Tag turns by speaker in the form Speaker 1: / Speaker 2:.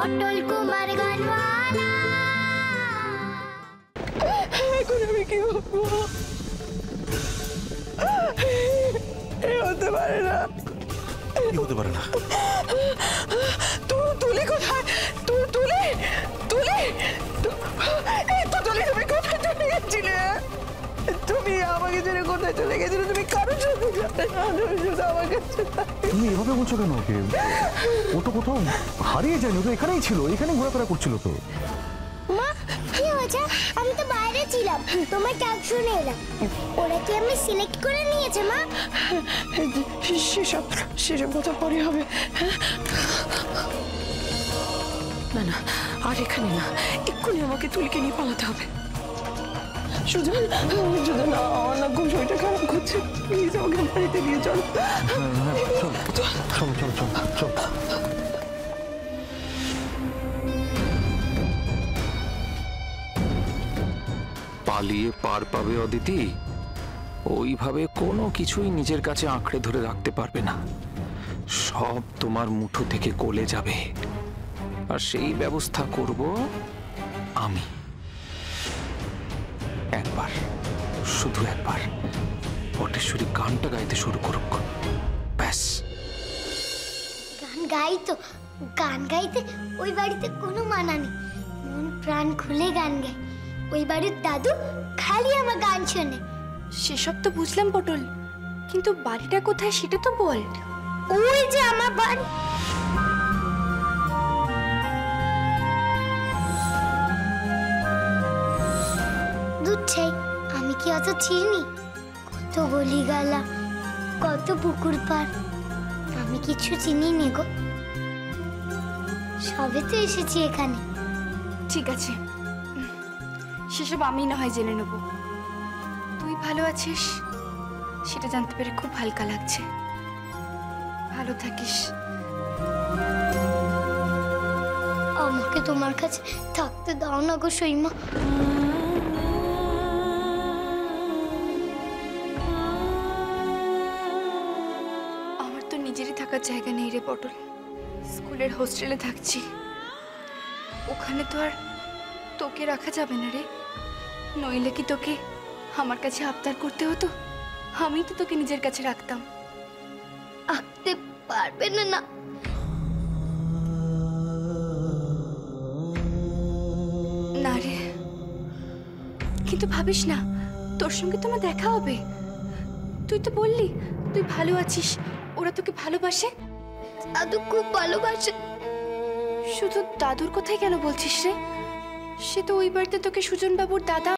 Speaker 1: পটল কুমার গানওয়ালা।
Speaker 2: এখন আমি কি করবো? হতে পারে না।
Speaker 3: কি হতে পারে না?
Speaker 2: তুলে কোথায়? তুলে তুলে তুলে তুমি কোথায় চলে গেছিলে? তুমি আমাকে ছেড়ে কোথায় চলে গেছিলে? তুমি কারোর সাথে যাবে না, তুমি শুধু আমার কাছে।
Speaker 3: তুমি এভাবে বলছো কেন ওকে? ও তো কোথাও হারিয়ে যায়নি, ও তো এখানেই ছিল, এখানেই ঘোরাফেরা করছিল তো।
Speaker 1: মা কি হয়েছে? আমি তো বাইরে ছিলাম, তোমার ডাক শুনে এলাম। ওরা কি আমি সিলেক্ট করে নিয়েছে মা?
Speaker 2: সেসব কথা পরে হবে। না না, আর এখানে না, এক্ষুনি আমাকে তুলিকে নিয়ে পালাতে হবে। সুজন, সুজন, আমার না খুব শরীরটা খারাপ করছে, প্লিজ আমাকে বাড়িতে নিয়ে চল।
Speaker 3: চল চল চল চল।
Speaker 4: পালিয়ে পার পাবে অদিতি? ওইভাবে কোনো কিছুই নিজের কাছে আঁকড়ে ধরে রাখতে পারবে না। সব তোমার মুঠো থেকে গলে যাবে, আর সেই ব্যবস্থা করব আমি। একবার, শুধু একবার পটেশ্বরী গানটা গাইতে শুরু করুক, ব্যাস।
Speaker 1: গান গাই তো, গান গাইতে ওই বাড়িতে কোনো মানা নেই। মন প্রাণ খুলে গান গাই। ওই বাড়ির দাদু খালি আমার গান শোনে।
Speaker 5: সেসব তো বুঝলাম পটল, কিন্তু বাড়িটা কোথায় সেটা তো বল।
Speaker 1: ওই যে আমার বাড়ি। দুধছাই, আমি কি অত চিনি? কত গলি গালা, কত পুকুর পার, আমি কিছু চিনি নে গো। সবে তো এসেছি এখানে।
Speaker 5: ঠিক আছে, সেসব আমি না হয় জেনে নেব। তুই ভালো আছিস সেটা জানতে পেরে খুব হালকা লাগছে। ভালো থাকিস।
Speaker 1: আমাকে তোমার কাছে থাকতে দাও না গো সইমা।
Speaker 5: আমার তো নিজেরই থাকার জায়গা নেই রে পটল। স্কুলের হোস্টেলে থাকছি, ওখানে তো আর তোকে রাখা যাবে না রে। নইলে কি তোকে আমার কাছে আবদার করতে হতো? আমি তো তোকে নিজের কাছে রাখতাম।
Speaker 1: আঁকতে পারবে না? না
Speaker 5: না রে, কিন্তু ভাবিস না, তোর সঙ্গে তো আমার দেখা হবে। তুই তো বললি তুই ভালো আছিস, ওরা তোকে ভালোবাসে।
Speaker 1: দাদু খুব ভালোবাসে।
Speaker 5: শুধু দাদুর কথাই কেন বলছিস রে? সে তো ওই বাড়িতে তোকে সুজন বাবুর দাদা